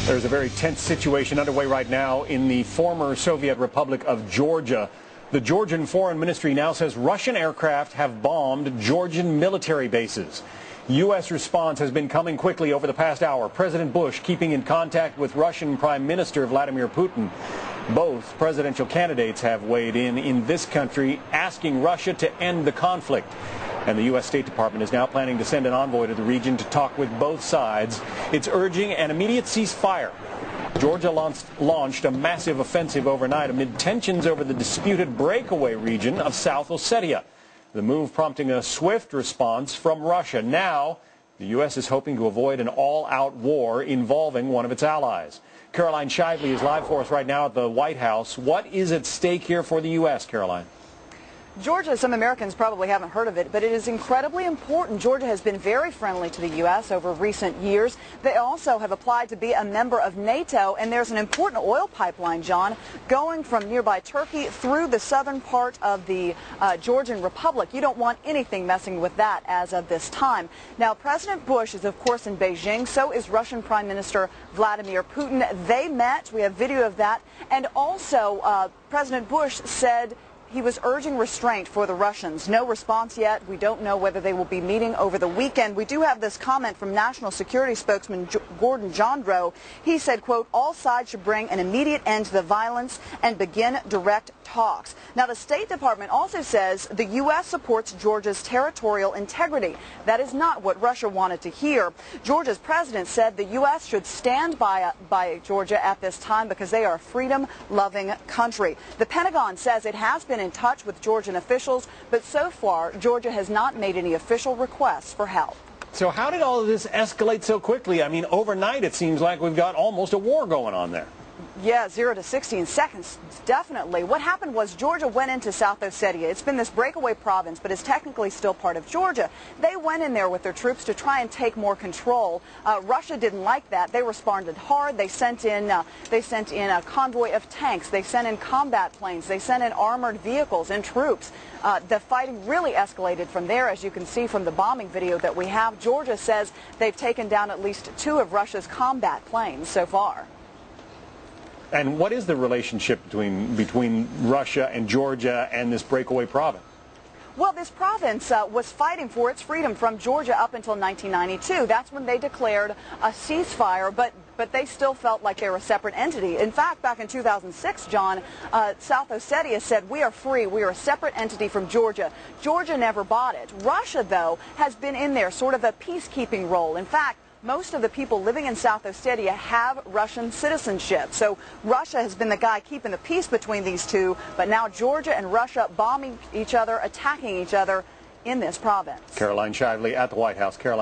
There's a very tense situation underway right now in the former Soviet Republic of Georgia. The Georgian Foreign Ministry now says Russian aircraft have bombed Georgian military bases. U.S. response has been coming quickly over the past hour. President Bush keeping in contact with Russian Prime Minister Vladimir Putin. Both presidential candidates have weighed in this country, asking Russia to end the conflict. And the U.S. State Department is now planning to send an envoy to the region to talk with both sides. It's urging an immediate ceasefire. Georgia launched a massive offensive overnight amid tensions over the disputed breakaway region of South Ossetia. The move prompting a swift response from Russia. Now, the U.S. is hoping to avoid an all-out war involving one of its allies. Caroline Shively is live for us right now at the White House. What is at stake here for the U.S., Caroline? Georgia, some Americans probably haven't heard of it, but it is incredibly important. Georgia has been very friendly to the U.S. over recent years. They also have applied to be a member of NATO, and there's an important oil pipeline, John, going from nearby Turkey through the southern part of the Georgian Republic. You don't want anything messing with that as of this time. Now, President Bush is, of course, in Beijing. So is Russian Prime Minister Vladimir Putin. They met. We have video of that. And also, President Bush said he was urging restraint for the Russians. No response yet. We don't know whether they will be meeting over the weekend. We do have this comment from National Security Spokesman Gordon Jondro. He said, quote, all sides should bring an immediate end to the violence and begin direct talks. Now, the State Department also says the U.S. supports Georgia's territorial integrity. That is not what Russia wanted to hear. Georgia's president said the U.S. should stand by Georgia at this time because they are a freedom-loving country. The Pentagon says it has been in touch with Georgian officials, but so far, Georgia has not made any official requests for help. So how did all of this escalate so quickly? I mean, overnight it seems like we've got almost a war going on there. Yeah, 0 to 60 in seconds, definitely. What happened was Georgia went into South Ossetia. It's been this breakaway province, but it's technically still part of Georgia. They went in there with their troops to try and take more control. Russia didn't like that. They responded hard. They sent in a convoy of tanks. They sent in combat planes. They sent in armored vehicles and troops. The fighting really escalated from there, as you can see from the bombing video that we have. Georgia says they've taken down at least 2 of Russia's combat planes so far. And what is the relationship between Russia and Georgia and this breakaway province? Well, this province was fighting for its freedom from Georgia up until 1992. That's when they declared a ceasefire, but they still felt like they were a separate entity. In fact, back in 2006, John, South Ossetia said, we are free. We are a separate entity from Georgia. Georgia never bought it. Russia, though, has been in there, sort of a peacekeeping role. In fact, most of the people living in South Ossetia have Russian citizenship. So Russia has been the guy keeping the peace between these two, but now Georgia and Russia bombing each other, attacking each other in this province. Caroline Shively at the White House. Caroline.